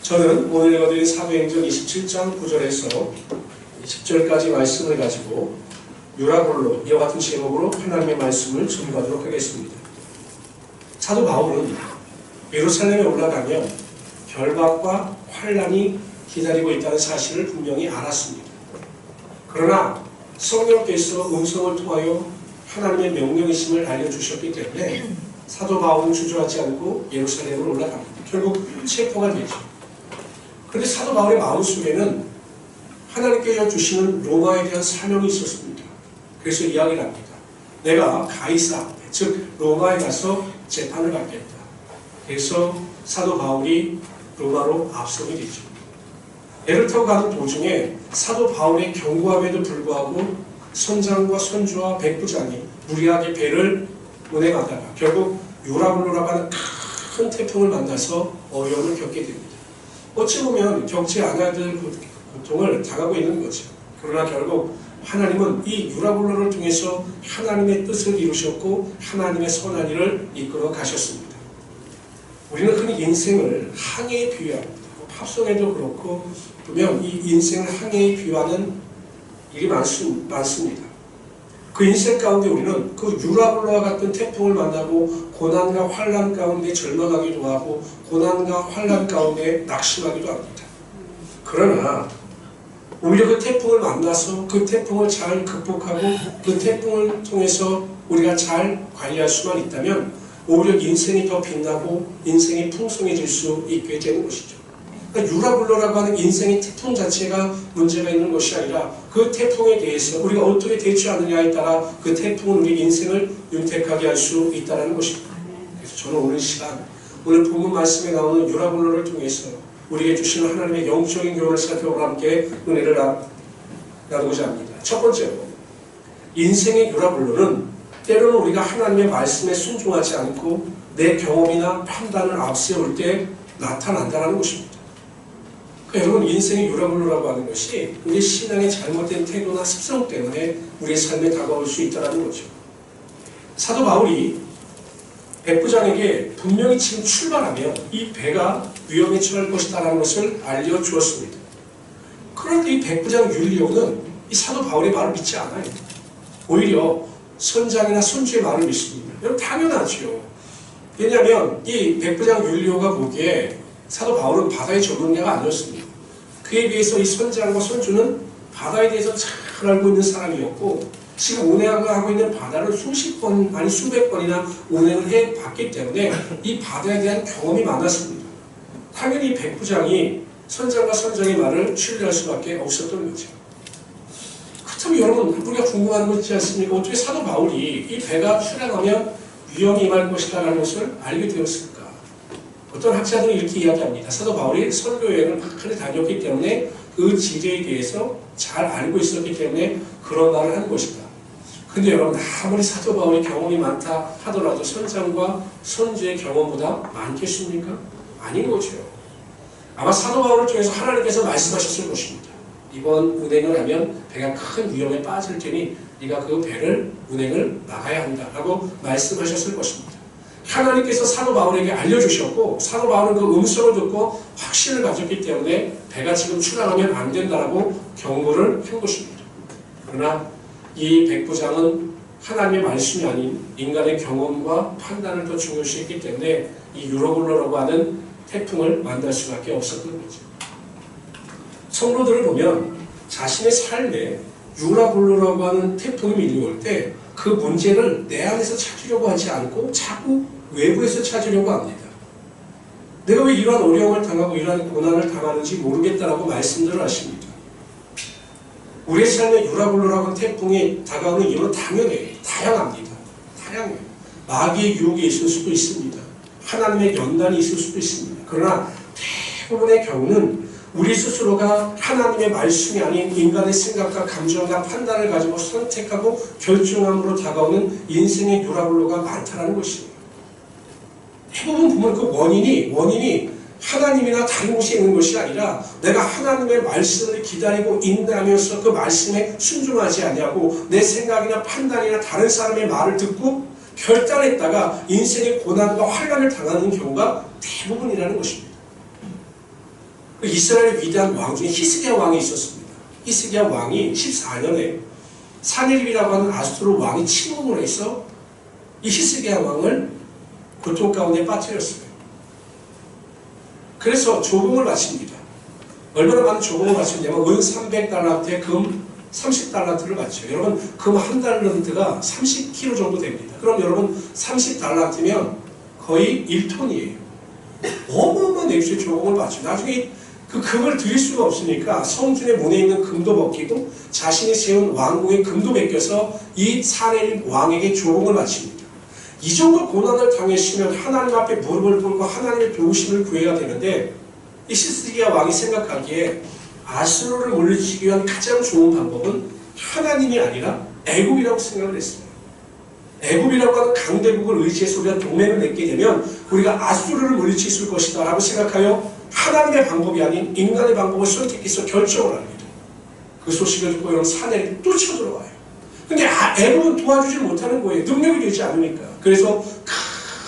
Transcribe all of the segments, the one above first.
저는 오늘 읽어드린 사도행전 27장 9절에서 10절까지 말씀을 가지고 유라굴로 이와 같은 제목으로 하나님의 말씀을 전가하도록 하겠습니다. 사도 바울은 예루살렘에 올라가며 결박과 환난이 기다리고 있다는 사실을 분명히 알았습니다. 그러나 성령께서 음성을 통하여 하나님의 명령이심을 알려주셨기 때문에 사도 바울은 주저하지 않고 예루살렘으로 올라갑니다. 결국 체포가 되죠. 그런데 사도 바울의 마음속에는 하나님께서 주시는 로마에 대한 사명이 있었습니다. 그래서 이야기를 합니다. 내가 가이사 앞에, 즉 로마에 가서 재판을 받겠다. 그래서 사도 바울이 로마로 앞서게 되죠. 배를 타고 가는 도중에 사도 바울의 경고함에도 불구하고 선장과 선주와 백부장이 무리하게 배를 운행하다가 결국 유라굴로라고 하는 큰 태풍을 만나서 어려움을 겪게 됩니다. 어찌 보면 겪지 않아야 될 고통을 당하고 있는 거죠. 그러나 결국 하나님은 이 유라굴로를 통해서 하나님의 뜻을 이루셨고 하나님의 선한 일을 이끌어 가셨습니다. 우리는 흔히 인생을 항해에 비유합니다. 팝송에도 그렇고 보면 이 인생을 항해에 비유하는 일이 많습니다. 그 인생 가운데 우리는 그 유라굴로와 같은 태풍을 만나고 고난과 환난 가운데 절망하기도 하고 고난과 환난 가운데 낙심하기도 합니다. 그러나 오히려 그 태풍을 만나서 그 태풍을 잘 극복하고 그 태풍을 통해서 우리가 잘 관리할 수만 있다면 오히려 인생이 더 빛나고 인생이 풍성해질 수 있게 되는 것이죠. 그러니까 유라굴로라고 하는 인생의 태풍 자체가 문제가 있는 것이 아니라 그 태풍에 대해서 우리가 어떻게 대처하느냐에 따라 그 태풍은 우리 인생을 윤택하게 할 수 있다는 것입니다. 그래서 저는 오늘 시간, 오늘 본문 말씀에 나오는 유라굴로를 통해서 우리에게 주시는 하나님의 영적인 교훈을 살펴보고 함께 은혜를 나누고자 합니다. 첫 번째로 인생의 유라굴로는 때로는 우리가 하나님의 말씀에 순종하지 않고 내 경험이나 판단을 앞세울 때 나타난다는 것입니다. 그러니까 여러분 인생의 유라굴로라고 하는 것이 우리 신앙의 잘못된 태도나 습성 때문에 우리의 삶에 다가올 수 있다는 거죠. 사도 바울이 백부장에게 분명히 지금 출발하면 이 배가 위험에 처할 것이다라는 것을 알려주었습니다. 그런데 이 백부장 율리오는 이 사도 바울의 말을 믿지 않아요. 오히려 선장이나 선주의 말을 믿습니다. 여러분 당연하죠. 왜냐하면 이 백부장 율리오가 보기에 사도 바울은 바다의 전문가가 아니었습니다. 그에 비해서 이 선장과 선주는 바다에 대해서 잘 알고 있는 사람이었고 지금 운행하고 있는 바다를 수십 번 아니 수백 번이나 운행을 해봤기 때문에 이 바다에 대한 경험이 많았습니다. 당연히 백부장이 선장과 선장의 말을 신뢰할 수밖에 없었던 거죠. 그렇다면 여러분 우리가 궁금한 거 있지 않습니까? 어떻게 사도 바울이 이 배가 출항하면 위험이 임할 것이라는 것을 알게 되었을까? 어떤 학자들은 이렇게 이야기합니다. 사도 바울이 선교 여행을 많이 다녔기 때문에 그 지대에 대해서 잘 알고 있었기 때문에 그런 말을 한 것이다. 근데 여러분 아무리 사도 바울이 경험이 많다 하더라도 선장과 선주의 경험보다 많겠습니까? 아닌 거죠. 아마 사도 바울을 통해서 하나님께서 말씀하셨을 것입니다. 이번 운행을 하면 배가 큰 위험에 빠질 테니 네가 그 배를 운행을 나가야 한다라고 말씀하셨을 것입니다. 하나님께서 사도 바울에게 알려주셨고 사도 바울은 그 음성을 듣고 확신을 가졌기 때문에 배가 지금 출항하면 안 된다라고 경고를 한 것입니다. 그러나 이 백부장은 하나님의 말씀이 아닌 인간의 경험과 판단을 더 중요시했기 때문에 이 유라굴로라고 하는 태풍을 만날 수밖에 없었던 거죠. 성도들을 보면 자신의 삶에 유라굴로라고 하는 태풍이 밀려올 때 그 문제를 내 안에서 찾으려고 하지 않고 자꾸 외부에서 찾으려고 합니다. 내가 왜 이러한 어려움을 당하고 이러한 고난을 당하는지 모르겠다라고 말씀들을 하십니다. 우리의 삶에 유라굴로라고 하는 태풍이 다가오는 이유는 당연히 다양합니다. 다양해요. 마귀의 유혹이 있을 수도 있습니다. 하나님의 연단이 있을 수도 있습니다. 그러나 대부분의 경우는 우리 스스로가 하나님의 말씀이 아닌 인간의 생각과 감정과 판단을 가지고 선택하고 결정함으로 다가오는 인생의 유라굴로가 많다는 것입니다. 대부분 보면 그 원인이 하나님이나 다른 곳에 있는 것이 아니라 내가 하나님의 말씀을 기다리고 인내하면서 그 말씀에 순종하지 아니하고 내 생각이나 판단이나 다른 사람의 말을 듣고 결단했다가 인생의 고난과 환난을 당하는 경우가 대부분이라는 것입니다. 그 이스라엘의 위대한 왕 중에 히스기야 왕이 있었습니다. 히스기야 왕이 14년에 사네립이라고 하는 아수르 왕이 침공을 해서 이 히스기야 왕을 고통 가운데 빠뜨렸어요. 그래서 조공을 바칩니다. 얼마나 많은 조공을 바쳤냐면 은 300달란트에 금 30달란트를 받죠. 여러분 금 한 달란트가 30kg 정도 됩니다. 그럼 여러분 30달란트면 거의 1톤이에요. 어마어마한 액수의 조공을 바쳐. 나중에 그 금을 드릴 수가 없으니까 성준의 문에 있는 금도 벗기고 자신이 세운 왕궁의 금도 벗겨서 이 사내립 왕에게 조공을 바칩니다. 이 정도 고난을 당했으면 하나님 앞에 무릎을 꿇고 하나님의 도우심을 구해야 되는데 이 히스기야 왕이 생각하기에 아수르를 물리치기 위한 가장 좋은 방법은 하나님이 아니라 애굽이라고 생각을 했어요. 애굽이라고 하는 강대국을 의지해서 우리가 동맹을 맺게 되면 우리가 아수르를 물리칠 수 있을 것이다 라고 생각하여 하나님의 방법이 아닌 인간의 방법을 선택해서 결정을 합니다. 그 소식을 듣고 여러분 사내립이 또 쳐들어와요. 근데 애굽은 도와주지 못하는 거예요. 능력이 되지 않으니까. 그래서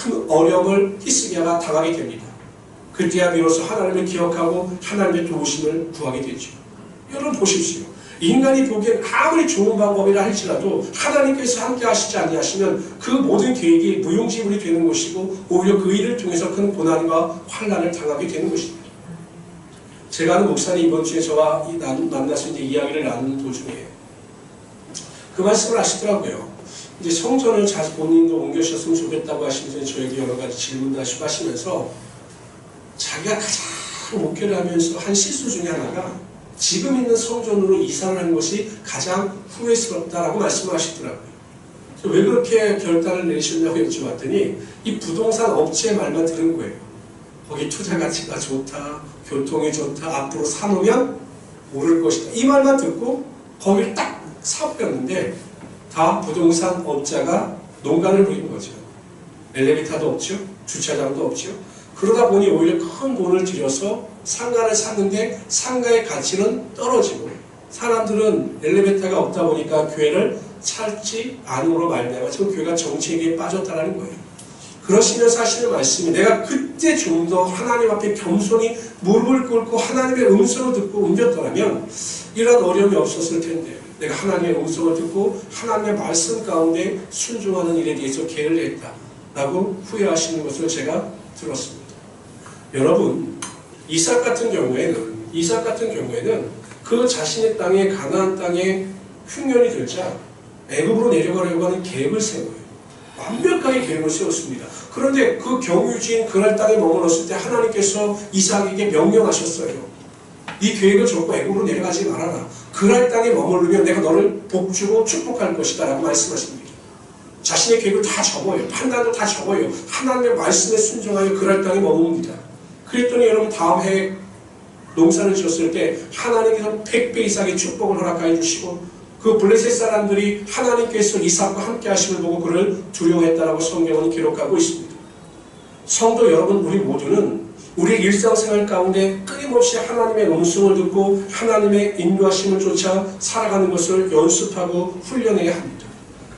큰 어려움을 히스기야가 당하게 됩니다. 그때야 비로소 하나님을 기억하고 하나님의 도우심을 구하게 되죠. 여러분 보십시오. 인간이 보기엔 아무리 좋은 방법이라 할지라도 하나님께서 함께 하시지 아니하시면 그 모든 계획이 무용지물이 되는 것이고 오히려 그 일을 통해서 큰 고난과 환난을 당하게 되는 것입니다. 제가 아는 목사님 이번 주에 저와 만나서 이제 이야기를 나누는 도중에 그 말씀을 하시더라고요. 이제 성전을 자주 본인도 옮겨주셨으면 좋겠다고 하시면서 저에게 여러 가지 질문도 하시고 하시면서 자기가 가장 목회를 하면서 한 실수 중에 하나가 지금 있는 성전으로 이사를 하는 것이 가장 후회스럽다라고 말씀을 하시더라고요. 왜 그렇게 결단을 내리셨냐고 여쭤봤더니 이 부동산 업체의 말만 들은 거예요. 거기 투자 가치가 좋다, 교통이 좋다, 앞으로 사놓으면 오를 것이다. 이 말만 듣고 거기를 딱 사버렸는데 다 부동산 업자가 농간을 부린 거죠. 엘리베이터도 없죠. 주차장도 없죠. 그러다 보니 오히려 큰 돈을 들여서 상가를 샀는데 상가의 가치는 떨어지고 사람들은 엘리베이터가 없다 보니까 교회를 찾지 않음으로 말미암아 지금 교회가 정체기에 빠졌다는 거예요. 그러시면서 하시는 말씀이 내가 그때 좀 더 하나님 앞에 겸손히 무릎을 꿇고 하나님의 음성을 듣고 옮겼더라면 이런 어려움이 없었을 텐데 내가 하나님의 음성을 듣고 하나님의 말씀 가운데 순종하는 일에 대해서 게을리 했다라고 후회하시는 것을 제가 들었습니다. 여러분 이삭 같은 경우에는 그 자신의 땅에 가나안 땅에 흉년이 들자 애굽으로 내려가려고 하는 계획을 세워요. 완벽하게 계획을 세웠습니다. 그런데 그 경유지인 그날 땅에 머물렀을 때 하나님께서 이삭에게 명령하셨어요. 이 계획을 접고 애굽으로 내려가지 말아라. 그날 땅에 머무르면 내가 너를 복주고 축복할 것이다 라고 말씀하십니다. 자신의 계획을 다 접어요. 판단도 다 접어요. 하나님의 말씀에 순종하여 그날 땅에 머뭅니다. 그랬더니 여러분 다음 해에 농사를 지었을 때 하나님께서 100배 이상의 축복을 허락하여 주시고 그 블레셋 사람들이 하나님께서 이삭과 함께 하심을 보고 그를 두려워했다라고 성경은 기록하고 있습니다. 성도 여러분 우리 모두는 우리 일상생활 가운데 끊임없이 하나님의 음성을 듣고 하나님의 인도하심을 쫓아 살아가는 것을 연습하고 훈련해야 합니다.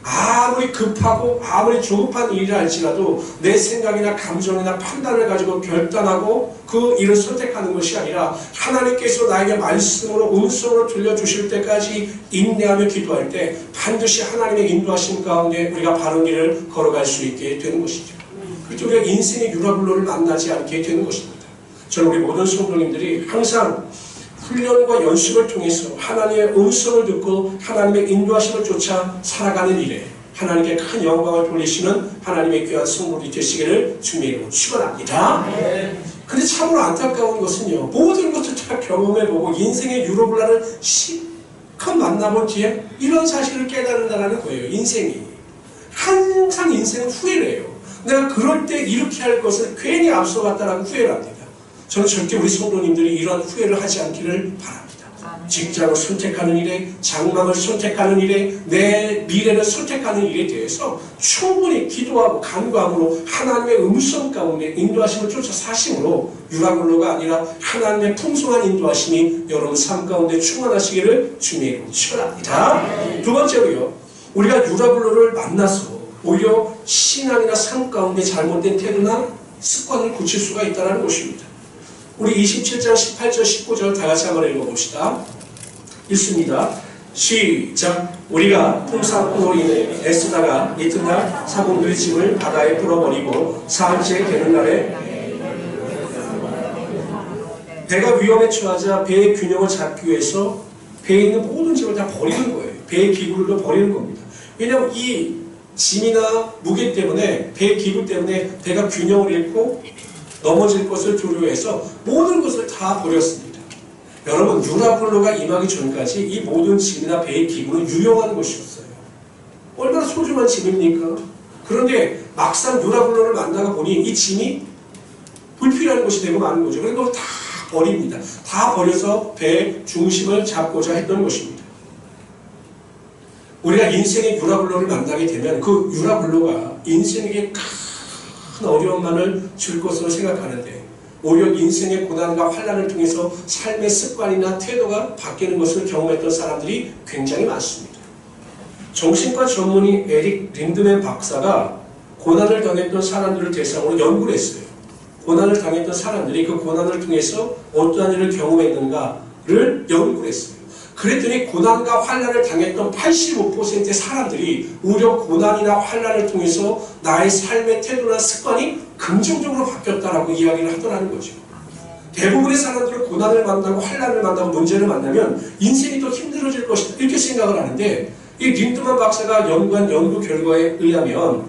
아무리 급하고 아무리 조급한 일이라 할지라도 내 생각이나 감정이나 판단을 가지고 결단하고 그 일을 선택하는 것이 아니라 하나님께서 나에게 말씀으로 음성으로 들려주실 때까지 인내하며 기도할 때 반드시 하나님의 인도하심 가운데 우리가 바른 길을 걸어갈 수 있게 되는 것이죠. 그때 우리가 인생의 유라굴로를 만나지 않게 되는 것입니다. 저는 우리 모든 성도님들이 항상 훈련과 연습을 통해서 하나님의 음성을 듣고 하나님의 인도하심을 쫓아 살아가는 일에 하나님께 큰 영광을 돌리시는 하나님의 귀한 성도들이 되시기를 주님의 이름으로 축원합니다. 근데 참으로 안타까운 것은요, 모든 것을 다 경험해보고 인생의 유로블라를 실컷 만나본 뒤에 이런 사실을 깨달는다는 거예요. 인생이 항상 인생은 후회를 해요. 내가 그럴 때 이렇게 할 것을 괜히 앞서갔다라고 후회를 합니다. 저는 절대 우리 성도님들이 이런 후회를 하지 않기를 바랍니다. 직장을 선택하는 일에, 장막을 선택하는 일에, 내 미래를 선택하는 일에 대해서 충분히 기도하고 간구함으로 하나님의 음성 가운데 인도하심을 쫓아 사심으로 유라굴로가 아니라 하나님의 풍성한 인도하심이 여러분 삶 가운데 충만하시기를 주님의 이름으로 축원합니다. 두 번째로요, 우리가 유라굴로를 만나서 오히려 신앙이나 삶 가운데 잘못된 태도나 습관을 고칠 수가 있다는 것입니다. 우리 27장 18절 19절 다 같이 한번 읽어봅시다. 읽습니다. 시작. 우리가 풍사포로 인해 애쓰다가 이튿날 사공들의 짐을 바다에 풀어버리고 사흘째 되는 날에 배가 위험에 처하자 배의 균형을 잡기 위해서 배에 있는 모든 짐을 다 버리는 거예요. 배의 기구를 버리는 겁니다. 왜냐하면 이 짐이나 무게 때문에, 배의 기구 때문에 배가 균형을 잃고 넘어질 것을 두려워해서 모든 것을 다 버렸습니다. 여러분, 유라굴로가 임하기 전까지 이 모든 짐이나 배의 기구는 유용한 것이었어요. 얼마나 소중한 짐입니까? 그런데 막상 유라굴로를 만나가 보니 이 짐이 불필요한 것이 되고 마는 거죠. 그런 걸 다 버립니다. 다 버려서 배의 중심을 잡고자 했던 것입니다. 우리가 인생의 유라굴로를 만나게 되면 그 유라굴로가 인생에게 큰 어려움만을 줄 것으로 생각하는데 오히려 인생의 고난과 환난을 통해서 삶의 습관이나 태도가 바뀌는 것을 경험했던 사람들이 굉장히 많습니다. 정신과 전문의 에릭 린드맨 박사가 고난을 당했던 사람들을 대상으로 연구를 했어요. 고난을 당했던 사람들이 그 고난을 통해서 어떠한 일을 경험했는가를 연구를 했어요. 그랬더니 고난과 환난을 당했던 85%의 사람들이 오히려 고난이나 환난을 통해서 나의 삶의 태도나 습관이 긍정적으로 바뀌었다라고 이야기를 하더라는 거죠. 대부분의 사람들은 고난을 만나고 환난을 만나고 문제를 만나면 인생이 더 힘들어질 것이다 이렇게 생각을 하는데 이 린드맨 박사가 연구한 연구 결과에 의하면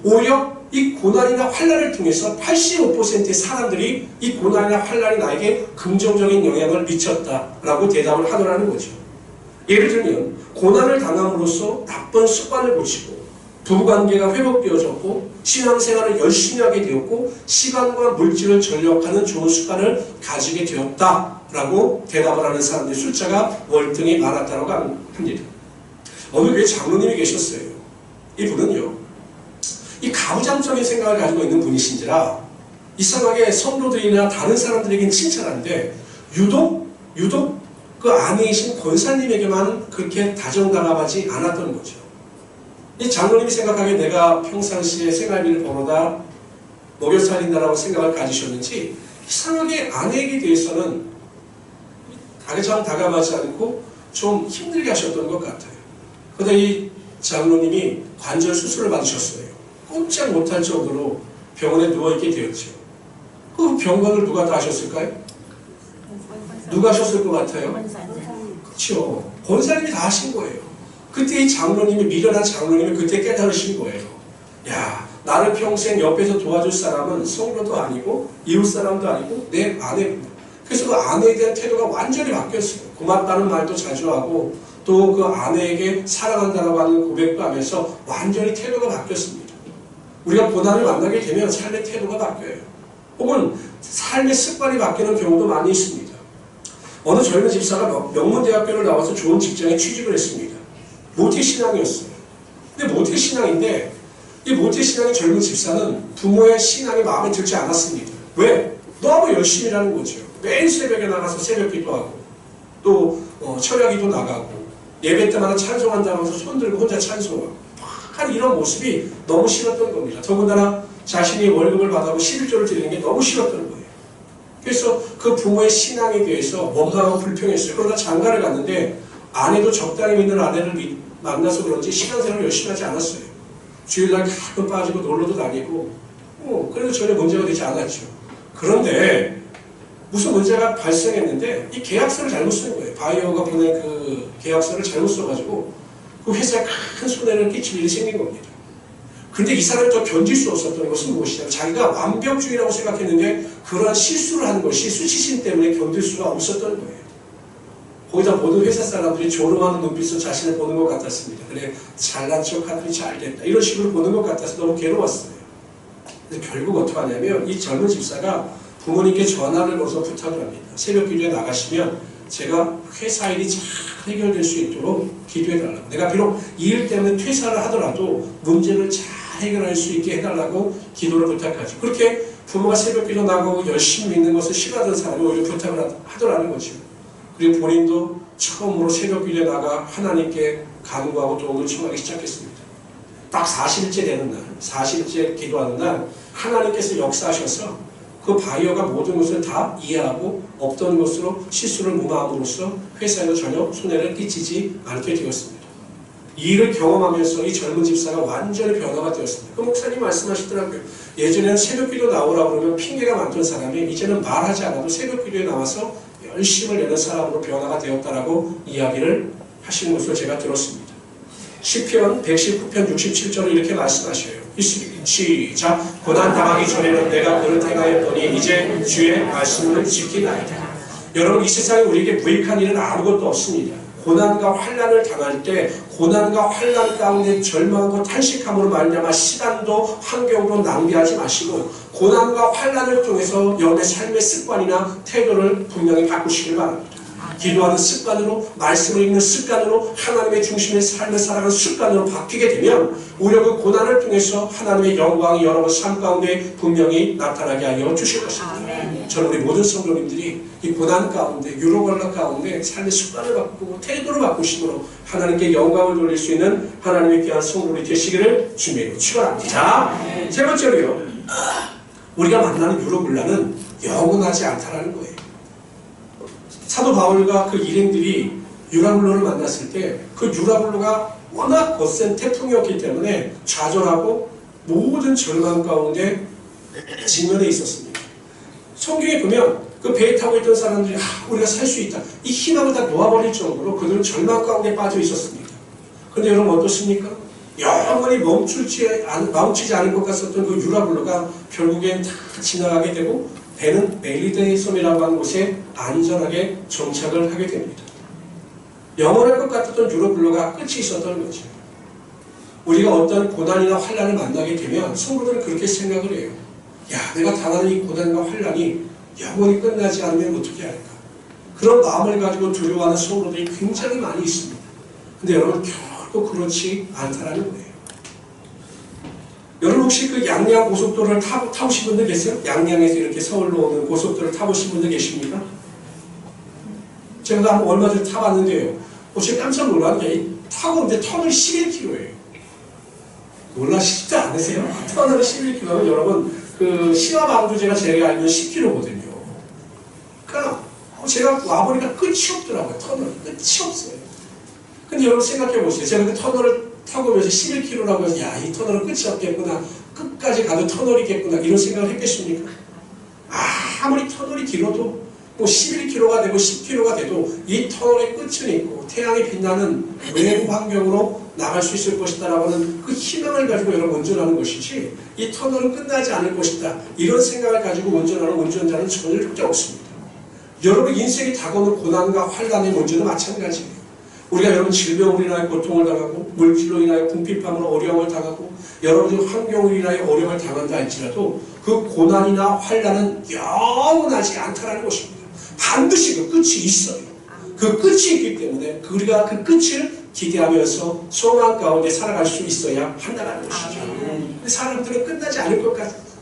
오히려 이 고난이나 환난을 통해서 85%의 사람들이 이 고난이나 환난이 나에게 긍정적인 영향을 미쳤다라고 대답을 하더라는 거죠. 예를 들면 고난을 당함으로써 나쁜 습관을 고치고 부부관계가 회복되어졌고 신앙생활을 열심히 하게 되었고 시간과 물질을 전력하는 좋은 습관을 가지게 되었다라고 대답을 하는 사람들의 숫자가 월등히 많았다고 합니다. 어느 교회 장로님이 계셨어요. 이분은요. 이 가부장적인 생각을 가지고 있는 분이신지라 이상하게 성도들이나 다른 사람들에게는 칭찬하는데 유독 그 아내이신 권사님에게만 그렇게 다정다감하지 않았던 거죠. 이 장로님이 생각하기에 내가 평상시에 생활비를 벌어다 먹여 살린다라고 생각을 가지셨는지 이상하게 아내에게 대해서는 가장 다감하지 않고 좀 힘들게 하셨던 것 같아요. 그런데 이 장로님이 관절 수술을 받으셨어요. 꼼짝 못할 정도로 병원에 누워있게 되었죠. 그 병건을 누가 다 하셨을까요? 누가 하셨을 것 같아요? 그렇죠. 권사님이 다 하신 거예요. 그때 이 장로님이 미련한 장로님이 그때 깨달으신 거예요. 야, 나를 평생 옆에서 도와줄 사람은 성도도 아니고 이웃 사람도 아니고 내 아내입니다. 그래서 그 아내에 대한 태도가 완전히 바뀌었어요. 고맙다는 말도 자주 하고 또 그 아내에게 사랑한다고 하는 고백도 하면서 완전히 태도가 바뀌었습니다. 우리가 고난을 만나게 되면 삶의 태도가 바뀌어요. 혹은 삶의 습관이 바뀌는 경우도 많이 있습니다. 어느 젊은 집사가 명문대학교를 나와서 좋은 직장에 취직을 했습니다. 모태신앙이었어요. 근데 모태신앙인데 이 모태신앙의 젊은 집사는 부모의 신앙이 마음에 들지 않았습니다. 왜? 너무 열심히 하는 거죠. 매일 새벽에 나가서 새벽기도 하고 또 철야기도 나가고 예배 때마다 찬송한다고 해서 손 들고 혼자 찬송하고 한 이런 모습이 너무 싫었던 겁니다. 더군다나 자신이 월급을 받아고 11조를 드리는 게 너무 싫었던 거예요. 그래서 그 부모의 신앙에 대해서 원망하고 불평했어요. 그러다 장가를 갔는데 아내도 적당히 믿는 아내를 만나서 그런지 신앙생활을 열심히 하지 않았어요. 주일날 가끔 빠지고 놀러도 다니고 그래도 전혀 문제가 되지 않았죠. 그런데 무슨 문제가 발생했는데 이 계약서를 잘못 쓴 거예요. 바이오가 보낸 그 계약서를 잘못 써가지고 그 회사에 큰 손해를 끼칠 일이 생긴 겁니다. 그런데 이 사람이 더 견딜 수 없었던 것은 무엇이냐? 자기가 완벽주의라고 생각했는데 그러한 실수를 한 것이 수치심 때문에 견딜 수가 없었던 거예요. 거기다 모든 회사 사람들이 조롱하는 눈빛으로 자신을 보는 것 같았습니다. 그래, 잘난 척 하더니 잘 됐다. 이런 식으로 보는 것 같아서 너무 괴로웠어요. 근데 결국 어떻게 하냐면 이 젊은 집사가 부모님께 전화를 걸어서 부탁을 합니다. 새벽 기도에 나가시면 제가 회사 일이 잘 해결될 수 있도록 기도해달라고. 내가 비록 이 일 때문에 퇴사를 하더라도 문제를 잘 해결할 수 있게 해달라고 기도를 부탁하죠. 그렇게 부모가 새벽 기도 나가고 열심히 믿는 것을 싫어하던 사람이 오히려 부탁을 하더라는 거죠. 그리고 본인도 처음으로 새벽 기도에 나가 하나님께 간구하고 도움을 청하기 시작했습니다. 딱 40일째 되는 날, 40일째 기도하는 날 하나님께서 역사하셔서 그 바이어가 모든 것을 다 이해하고 없던 것으로 실수를 무마함으로써 회사에도 전혀 손해를 끼치지 않게 되었습니다. 이 일을 경험하면서 이 젊은 집사가 완전히 변화가 되었습니다. 그 목사님 말씀하시더라고요. 예전에는 새벽기도 나오라고 그러면 핑계가 많던 사람이 이제는 말하지 않아도 새벽기도에 나와서 열심을 내는 사람으로 변화가 되었다라고 이야기를 하시는 것을 제가 들었습니다. 시편 119편 67절을 이렇게 말씀하셔요. 시작. 고난당하기 전에는 내가 그를 행하였더니 이제 주의 말씀을 지키나이다. 여러분, 이 세상에 우리에게 무익한 일은 아무것도 없습니다. 고난과 환난을 당할 때 고난과 환난 가운데 절망하고 탄식함으로 말미암아 시간도 환경도 낭비하지 마시고 고난과 환난을 통해서 여러분의 삶의 습관이나 태도를 분명히 바꾸시길 바랍니다. 기도하는 습관으로, 말씀을 읽는 습관으로, 하나님의 중심의 삶을 살아가는 습관으로 바뀌게 되면 오히려 그 고난을 통해서 하나님의 영광이 여러분 삶 가운데 분명히 나타나게 하여 주실 것입니다. 저는 우리 모든 성도님들이 이 고난 가운데, 유로관라 가운데 삶의 습관을 바꾸고 태도를 바꾸심으로 하나님께 영광을 돌릴 수 있는 하나님의 귀한 성도들이 되시기를 주님으로 축원합니다. 자, 세 번째로요. 우리가 만나는 유로군란은 영원하지 않다라는 거예요. 사도 바울과 그 일행들이 유라굴로를 만났을 때 그 유라굴로가 워낙 거센 태풍이었기 때문에 좌절하고 모든 절망 가운데 직면해 있었습니다. 성경에 보면 그 배에 타고 있던 사람들이 우리가 살 수 있다. 이 희망을 다 놓아버릴 정도로 그들은 절망 가운데 빠져 있었습니다. 그런데 여러분 어떻습니까? 영원히 멈추지 않을 것 같았던 그 유라굴로가 결국엔 다 지나가게 되고 배는 멜리데 섬이라고 하는 곳에 안전하게 정착을 하게 됩니다. 영원할 것 같았던 유로블로가 끝이 있었던 거죠. 우리가 어떤 고난이나 환난을 만나게 되면 성도들은 그렇게 생각을 해요. 야, 내가 당하는 이 고난과 환난이 영원히 끝나지 않으면 어떻게 할까? 그런 마음을 가지고 두려워하는 성도들이 굉장히 많이 있습니다. 근데 여러분 결코 그렇지 않다라는 거예요. 여러분 혹시 그 양양 고속도로를 타보신 분들 계세요? 양양에서 이렇게 서울로 오는 고속도로를 타보신 분들 계십니까? 제가 얼마 전에 타봤는데요. 제가 깜짝 놀란 게 타고 오는데 터널이 11km예요. 놀라시지 않으세요? 터널이 11km면 여러분 그 시화방주제가 제가 알기로는 10km거든요. 그러니까 제가 와보니까 끝이 없더라고요. 터널 끝이 없어요. 근데 여러분 생각해 보세요. 제가 그 터널을 타고 오면서 11km라고 해서 야, 이 터널은 끝이 없겠구나. 끝까지 가도 터널이겠구나. 이런 생각을 했겠습니까? 아무리 터널이 길어도 뭐 11km가 되고 10km가 돼도 이 터널의 끝은 있고 태양이 빛나는 외부 환경으로 나갈 수 있을 것이다 라고 하는 그 희망을 가지고 여러분 운전하는 것이지 이 터널은 끝나지 않을 것이다 이런 생각을 가지고 운전하는 운전자는 절대 없습니다. 여러분 인생이 다가오는 고난과 환난의 문제도 마찬가지예요. 우리가 여러분 질병으로 인하여 고통을 당하고 물질로 인하여 궁핍함으로 어려움을 당하고 여러분들 환경으로 인하여 어려움을 당한다 할지라도 그 고난이나 환난은 영원하지 않다라는 것입니다. 반드시 그 끝이 있어요. 그 끝이 있기 때문에 우리가 그 끝을 기대하면서 소망 가운데 살아갈 수 있어야 한다는 것이죠. 근데 사람들은 끝나지 않을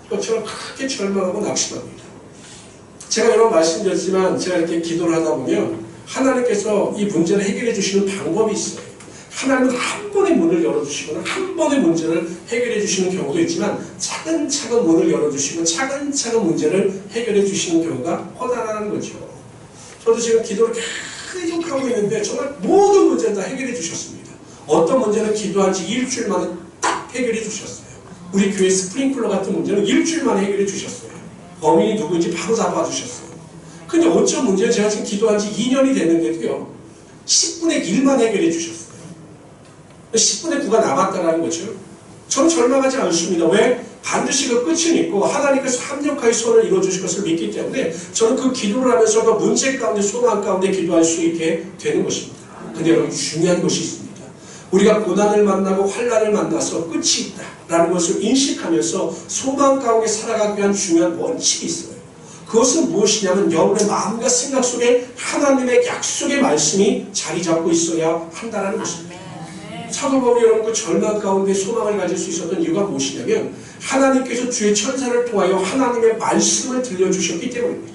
것처럼 크게 절망하고 낙심합니다. 제가 여러 번 말씀드렸지만 제가 이렇게 기도를 하다 보면 하나님께서 이 문제를 해결해 주시는 방법이 있어요. 하나님은 한 번의 문을 열어주시거나 한 번의 문제를 해결해 주시는 경우도 있지만 차근차근 문을 열어주시고 차근차근 문제를 해결해 주시는 경우가 허다라는 거죠. 저도 지금 기도를 계속 하고 있는데 정말 모든 문제를 다 해결해 주셨습니다. 어떤 문제는 기도한 지 일주일 만에 딱 해결해 주셨어요. 우리 교회 스프링클러 같은 문제는 일주일 만에 해결해 주셨어요. 범인이 누구인지 바로 잡아주셨어요. 근데 어떤 문제는 제가 지금 기도한 지 2년이 됐는데도요 10분의 1만 해결해 주셨어요. 10분의 9가 남았다는 거죠. 저는 절망하지 않습니다. 왜? 반드시 그 끝은 있고 하나님께서 합력하여 소원을 이루어주실 것을 믿기 때문에 저는 그 기도를 하면서 그 문제 가운데 소망 가운데 기도할 수 있게 되는 것입니다. 근데 여러분 중요한 것이 있습니다. 우리가 고난을 만나고 환난을 만나서 끝이 있다라는 것을 인식하면서 소망 가운데 살아가기 위한 중요한 원칙이 있어요. 그것은 무엇이냐면 여러분의 마음과 생각 속에 하나님의 약속의 말씀이 자리 잡고 있어야 한다는 것입니다. 사도 바울이 여러분 그 절망 가운데 소망을 가질 수 있었던 이유가 무엇이냐면 하나님께서 주의 천사를 통하여 하나님의 말씀을 들려주셨기 때문입니다.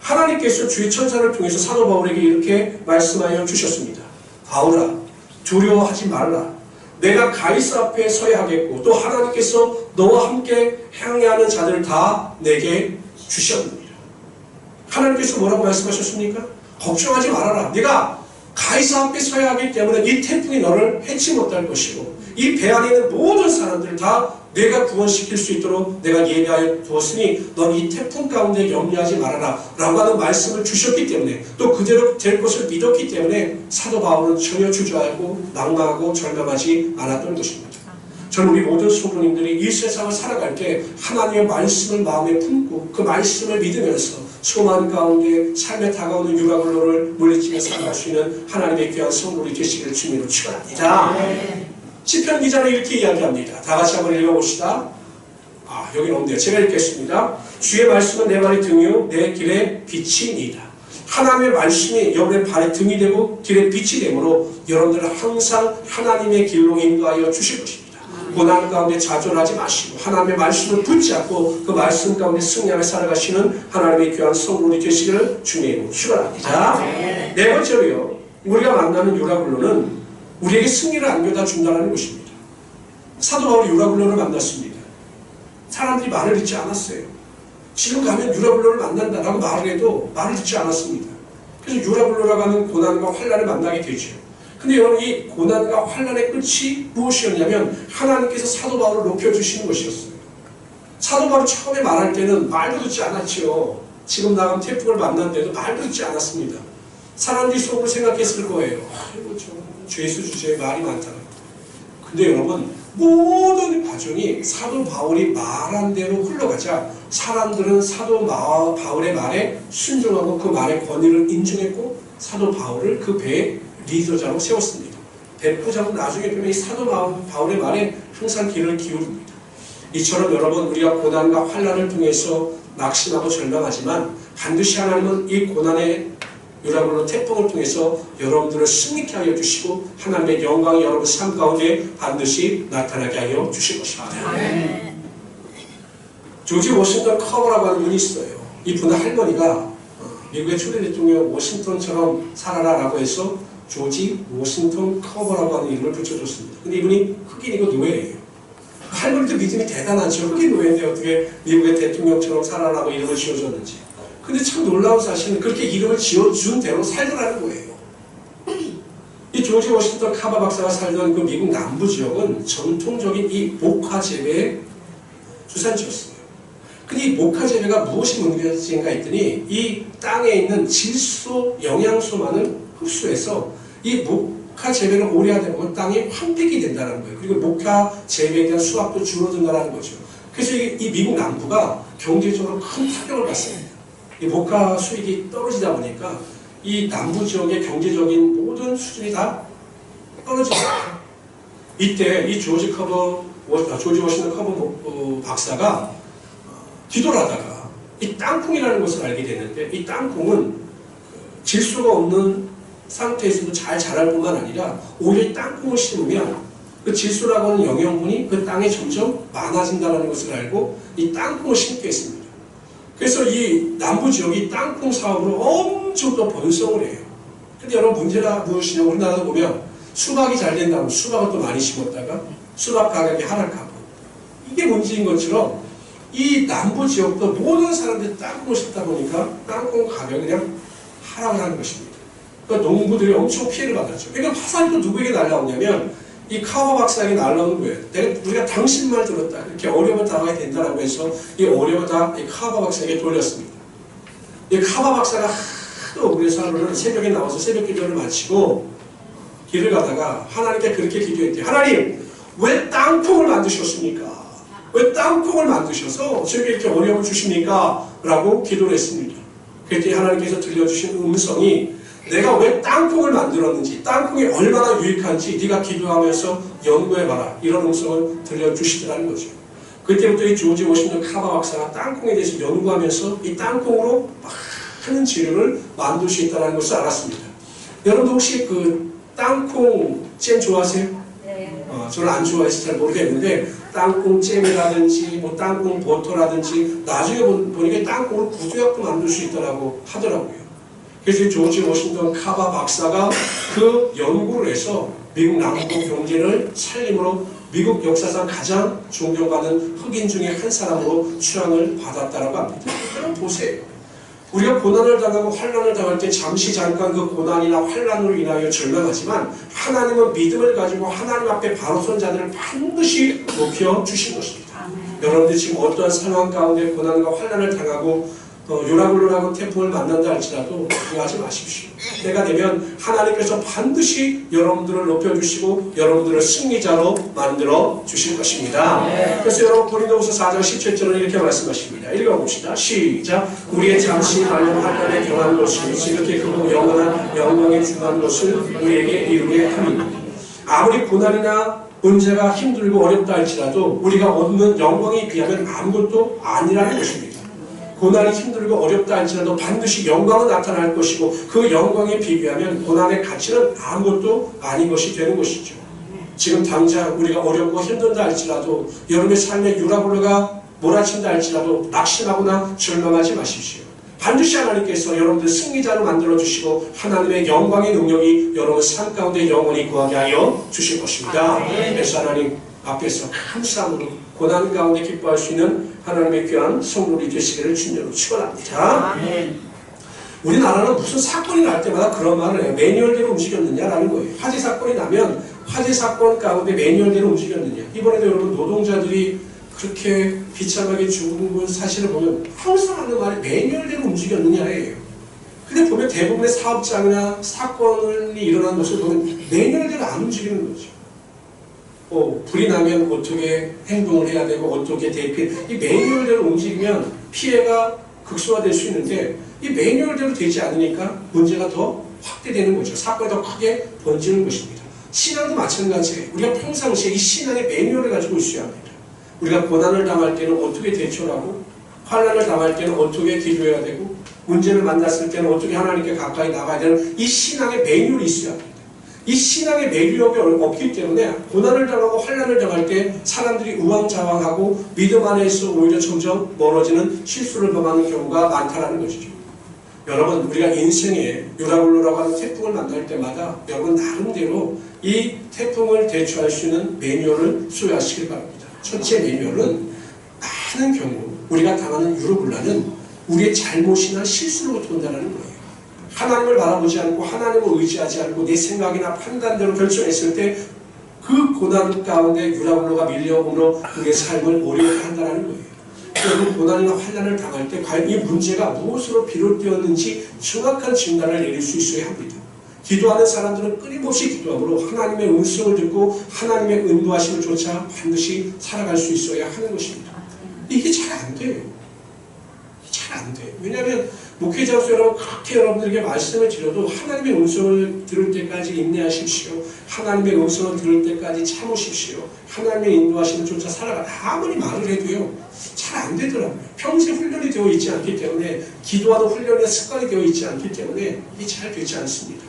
하나님께서 주의 천사를 통해서 사도 바울에게 이렇게 말씀하여 주셨습니다. 바울아 두려워하지 말라. 내가 가이사 앞에 서야 하겠고 또 하나님께서 너와 함께 행하는 자들을 다 내게 주셨습니다. 하나님께서 뭐라고 말씀하셨습니까? 걱정하지 말아라. 네가 가이사 앞에 서야 하기 때문에 이 태풍이 너를 해치 못할 것이고 이 배 안에 있는 모든 사람들을 다 내가 구원시킬 수 있도록 내가 예비하여 두었으니 넌 이 태풍 가운데 염려하지 말아라 라고 하는 말씀을 주셨기 때문에 또 그대로 될 것을 믿었기 때문에 사도 바울은 전혀 주저하고 낭망하고 절망하지 않았던 것입니다. 저는 우리 모든 성도님들이 이 세상을 살아갈 때 하나님의 말씀을 마음에 품고 그 말씀을 믿으면서 소망 가운데 삶에 다가오는 유라굴로를 물리치며 살아갈 수 있는 하나님의 귀한 성도들이 되시기를 주님으로 축원합니다. 시편 기자는 이렇게 이야기합니다. 다 같이 한번 읽어봅시다. 여기는 없네요. 제가 읽겠습니다. 주의 말씀은 내 발의 등이요 내 길의 빛이니이다. 하나님의 말씀이 여러분의 발의 등이 되고 길의 빛이 되므로 여러분들은 항상 하나님의 길로 인도하여 주실 것입니다. 고난 가운데 좌절하지 마시고 하나님의 말씀을 붙잡고 그 말씀 가운데 승리하며 살아가시는 하나님의 귀한 성도들이 되시기를 주님으로 축원합니다. 네 번째로요. 우리가 만나는 유라굴로는 우리에게 승리를 안겨다 준다는 것입니다. 사도 바울이 유라굴로를 만났습니다. 사람들이 말을 듣지 않았어요. 지금 가면 유라굴로를 만난다라고 말을 해도 말을 듣지 않았습니다. 그래서 유라굴로라고 하는 고난과 환난을 만나게 되죠. 근데 여러분 이 고난과 환난의 끝이 무엇이었냐면 하나님께서 사도 바울을 높여주시는 것이었어요. 사도 바울이 처음에 말할 때는 말도 듣지 않았죠. 지금 나간 태풍을 만났는데도 말도 듣지 않았습니다. 사람들이 속으로 생각했을 거예요. 아이고 죄수 주제에 말이 많다. 근데 여러분 모든 과정이 사도 바울이 말한 대로 흘러가자 사람들은 사도 바울의 말에 순종하고 그 말의 권위를 인정했고 사도 바울을 그 배의 리더자로 세웠습니다. 백부장은 나중에 보면 이 사도 바울의 말에 항상 귀를 기울입니다. 이처럼 여러분 우리가 고난과 환난을 통해서 낙심하고 절망하지만 반드시 하나님은 이 고난의 유라굴로 태풍을 통해서 여러분들을 승리케 하여 주시고 하나님의 영광이 여러분 삶 가운데 반드시 나타나게 하여 주실 것입니다. 조지 워싱턴 커버라고 하는 분이 있어요. 이분의 할머니가 미국의 초대 대통령 워싱턴처럼 살아라라고 해서 조지 워싱턴 커버라고 하는 이름을 붙여줬습니다. 근데 이분이 흑인이고 노예예요. 할머니도 믿음이 대단하죠. 흑인 노예인데 어떻게 미국의 대통령처럼 살아라고 이름을 지어줬는지. 근데 참 놀라운 사실은 그렇게 이름을 지어준 대로 살더라는 거예요. 이 조지 워싱턴 카바 박사가 살던 그 미국 남부 지역은 전통적인 이 목화 재배의 주산지였어요. 근데 이 목화 재배가 무엇이 문제인가 했더니 이 땅에 있는 질소, 영양소만을 흡수해서 이 목화 재배를 오래 하다 보면 땅이 황폐기 된다는 거예요. 그리고 목화 재배에 대한 수확도 줄어든다는 거죠. 그래서 이 미국 남부가 경제적으로 큰 타격을 받습니다. 이 목화 수익이 떨어지다 보니까 이 남부 지역의 경제적인 모든 수준이 다 떨어집니다. 이때 이 조지 워싱턴 커버 박사가 기도를 하다가 이 땅콩이라는 것을 알게 됐는데 이 땅콩은 질소가 없는 상태에서도 잘 자랄 뿐만 아니라 오히려 이 땅콩을 심으면 그 질소라고 하는 영양분이 그 땅에 점점 많아진다는 것을 알고 이 땅콩을 심게 했습니다. 그래서 이 남부 지역이 땅콩 사업으로 엄청 또 번성을 해요. 근데 여러분 문제가 무엇이냐 우리나라도 보면 수박이 잘 된다면 수박을 또 많이 심었다가 수박 가격이 하락하고 이게 문제인 것처럼 이 남부 지역도 모든 사람들이 땅콩을 심다 보니까 땅콩 가격이 그냥 하락을 하는 것입니다. 그러니까 농부들이 엄청 피해를 받았죠. 그러니까 화살이 또 누구에게 날라오냐면 이 카바 박사에게 날라오는 거예요. 우리가 당신 말 들었다. 이렇게 어려움을 당하게 된다라고 해서 이 어려움을 다 이 카바 박사에게 돌렸습니다. 이 카바 박사가 하도 우리에서 하루는 새벽에 나와서 새벽 기도를 마치고 길을 가다가 하나님께 그렇게 기도했대요. 하나님, 왜 땅콩을 만드셨습니까? 왜 땅콩을 만드셔서 저에게 이렇게 어려움을 주십니까? 라고 기도를 했습니다. 그랬더니 하나님께서 들려주신 음성이 내가 왜 땅콩을 만들었는지 땅콩이 얼마나 유익한지 네가 기도하면서 연구해봐라 이런 음성을 들려주시더라는 거죠. 그때부터 이 조지 워싱턴 카바 박사가 땅콩에 대해서 연구하면서 이 땅콩으로 많은 재료를 만들 수 있다는 것을 알았습니다. 여러분도 혹시 그 땅콩 잼 좋아하세요? 네. 저는 안 좋아해서 잘 모르겠는데 땅콩 잼이라든지 뭐 땅콩 버터라든지 나중에 보니까 땅콩으로 구두약도 만들 수 있다고 하더라고요. 그래서 조지 워싱턴 카바 박사가 그 연구를 해서 미국 남부 경제를 살림으로 미국 역사상 가장 존경받는 흑인 중에 한 사람으로 추앙을 받았다라고 합니다. 그럼 보세요. 우리가 고난을 당하고 환난을 당할 때 잠시 잠깐 그 고난이나 환난으로 인하여 절망하지만 하나님은 믿음을 가지고 하나님 앞에 바로 선 자들을 반드시 높여주신 것입니다. 여러분들 지금 어떠한 상황 가운데 고난과 환난을 당하고 요라굴로라고 태풍을 만난다 할지라도 두려워하지 마십시오. 때가 되면 하나님께서 반드시 여러분들을 높여주시고 여러분들을 승리자로 만들어 주실 것입니다. 그래서 여러분 고린도후서 4장 17절은 이렇게 말씀하십니다. 읽어봅시다. 시작. 우리의 잠시 말로 환난에 경한 것을 지극히 크고 영원한 영광에 중한 것을 우리에게 이루게 하니 아무리 고난이나 문제가 힘들고 어렵다 할지라도 우리가 얻는 영광에 비하면 아무것도 아니라는 것입니다. 고난이 힘들고 어렵다 할지라도 반드시 영광은 나타날 것이고 그 영광에 비교하면 고난의 가치는 아무것도 아닌 것이 되는 것이죠. 지금 당장 우리가 어렵고 힘들다 할지라도 여러분의 삶에 유라굴로가 몰아친다 할지라도 낙심하거나 절망하지 마십시오. 반드시 하나님께서 여러분들 승리자로 만들어주시고 하나님의 영광의 능력이 여러분 삶 가운데 영원히 구하게 하여 주실 것입니다. 그래서 하나님 앞에서 감사함으로 고난 가운데 기뻐할 수 있는 하나님의 귀한 성도들이 되시기를 주님으로 축원합니다. 우리나라는 무슨 사건이 날 때마다 그런 말을 해요. 매뉴얼대로 움직였느냐라는 거예요. 화재 사건이 나면 화재 사건 가운데 매뉴얼대로 움직였느냐. 이번에도 여러분 노동자들이 그렇게 비참하게 죽은 사실을 보면 항상 하는 말이 매뉴얼대로 움직였느냐예요. 근데 보면 대부분의 사업장이나 사건이 일어난 것을 보면 매뉴얼대로 안 움직이는 거죠. 불이 나면 어떻게 행동을 해야 되고 어떻게 대피, 이 매뉴얼대로 움직이면 피해가 극소화될 수 있는데 이 매뉴얼대로 되지 않으니까 문제가 더 확대되는 거죠. 사건이 더 크게 번지는 것입니다. 신앙도 마찬가지예요. 우리가 평상시에 이 신앙의 매뉴얼을 가지고 있어야 합니다. 우리가 고난을 당할 때는 어떻게 대처를 하고 환난을 당할 때는 어떻게 기도해야 되고 문제를 만났을 때는 어떻게 하나님께 가까이 나가야 되는 이 신앙의 매뉴얼이 있어야 합니다. 이 신앙의 매뉴얼이 없기 때문에 고난을 당하고 환난을 당할 때 사람들이 우왕좌왕하고 믿음 안에서 오히려 점점 멀어지는 실수를 범하는 경우가 많다는 것이죠. 여러분 우리가 인생에 유라굴로라고 하는 태풍을 만날 때마다 여러분 나름대로 이 태풍을 대처할 수 있는 매뉴얼을 소유하시길 바랍니다. 첫째 매뉴얼은 많은 경우 우리가 당하는 유라굴로는 우리의 잘못이나 실수로부터 온다는 거예요. 하나님을 바라보지 않고 하나님을 의지하지 않고 내 생각이나 판단대로 결정했을 때 그 고난 가운데 유라굴로가 밀려오므로 우리의 삶을 어렵게 한다는 거예요. 그리고 고난이나 환난을 당할 때 과연 이 문제가 무엇으로 비롯되었는지 정확한 진단을 내릴 수 있어야 합니다. 기도하는 사람들은 끊임없이 기도함으로 하나님의 음성을 듣고 하나님의 인도하심을 쫓아 반드시 살아갈 수 있어야 하는 것입니다. 이게 잘 안 돼요. 잘 안 돼요. 왜냐하면 목회자로서 여러분 그렇게 여러분들에게 말씀을 드려도 하나님의 음성을 들을 때까지 인내하십시오. 하나님의 음성을 들을 때까지 참으십시오. 하나님의 인도하심을 쫓아 살아가. 아무리 말을 해도요 잘 안 되더라고요. 평생 훈련이 되어 있지 않기 때문에 기도하는 훈련의 습관이 되어 있지 않기 때문에 이게 잘 되지 않습니다.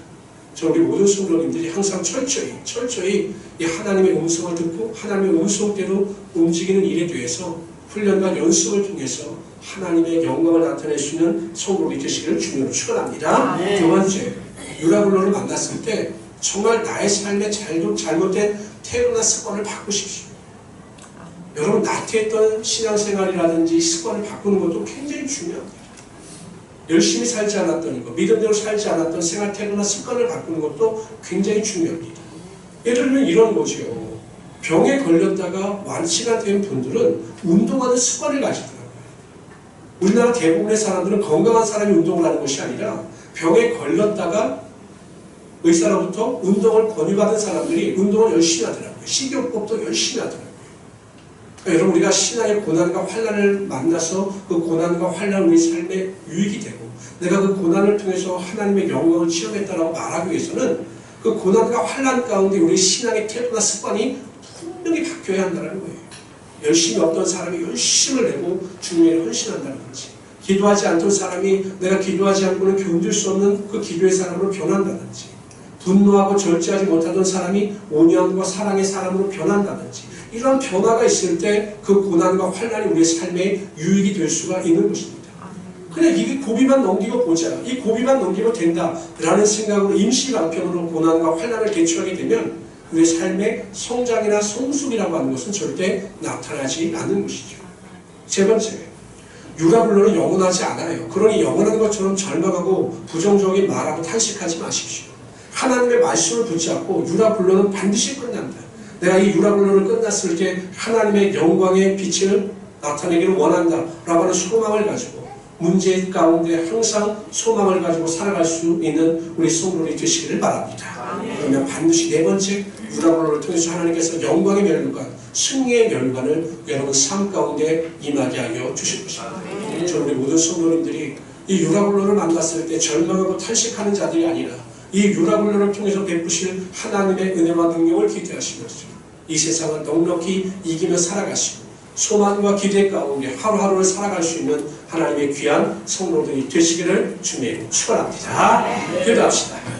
저 우리 모든 성도님들이 항상 철저히 이 하나님의 음성을 듣고 하나님의 음성대로 움직이는 일에 대해서 훈련과 연습을 통해서 하나님의 영광을 나타낼 수 있는 성도들이 되시기를 주님으로 축원합니다. 두 번째, 유라굴로를 만났을 때 정말 나의 삶에 잘못된 태도나 습관을 바꾸십시오. 여러분 나태했던 신앙생활이라든지 습관을 바꾸는 것도 굉장히 중요합니다. 열심히 살지 않았던 것, 믿음대로 살지 않았던 생활 태도나 습관을 바꾸는 것도 굉장히 중요합니다. 예를 들면 이런 거죠. 병에 걸렸다가 완치가 된 분들은 운동하는 습관을 가지더라고요. 우리나라 대부분의 사람들은 건강한 사람이 운동을 하는 것이 아니라 병에 걸렸다가 의사로부터 운동을 권유받은 사람들이 운동을 열심히 하더라고요. 식이요법도 열심히 하더라고요. 그러니까 여러분 우리가 신앙의 고난과 환난을 만나서 그 고난과 환난은 우리 삶에 유익이 되고 내가 그 고난을 통해서 하나님의 영광을 체험했다라고 말하기 위해서는 그 고난과 환난 가운데 우리 신앙의 태도나 습관이 분명히 바뀌어야 한다는 거예요. 열심히 어떤 사람이 열심을 내고 주님에게 헌신한다는 거지. 기도하지 않던 사람이 내가 기도하지 않고는 견딜 수 없는 그 기도의 사람으로 변한다든지, 분노하고 절제하지 못하던 사람이 온유함과 사랑의 사람으로 변한다든지, 이러한 변화가 있을 때 그 고난과 환난이 우리의 삶에 유익이 될 수가 있는 것입니다. 그냥 이 고비만 넘기고 보자, 이 고비만 넘기고 된다라는 생각으로 임시방편으로 고난과 환난을 대처하게 되면 우리의 삶의 성장이나 성숙이라고 하는 것은 절대 나타나지 않는 것이죠. 세 번째, 유라굴로는 영원하지 않아요. 그러니 영원한 것처럼 절망하고 부정적인 말하고 탄식하지 마십시오. 하나님의 말씀을 붙잡고 유라굴로는 반드시 끝난다. 내가 이 유라굴로를 끝났을 때 하나님의 영광의 빛을 나타내기를 원한다 라고 하는 소망을 가지고 문제 가운데 항상 소망을 가지고 살아갈 수 있는 우리 성도들이 되시기를 바랍니다. 그러면 반드시 네 번째, 유라굴로를 통해서 하나님께서 영광의 멸관과 승리의 멸관을 여러분 삶 가운데 임하게 하여 주실 것입니다. 저는 우리 모든 성도님들이 이 유라굴로를 만났을 때 절망하고 탄식하는 자들이 아니라 이 유라굴로를 통해서 베푸실 하나님의 은혜와 능력을 기대하시면서 이 세상을 넉넉히 이기며 살아가시고 소망과 기대 가운데 하루하루를 살아갈 수 있는 하나님의 귀한 성도들이 되시기를 주님 축원합니다. 기도합시다.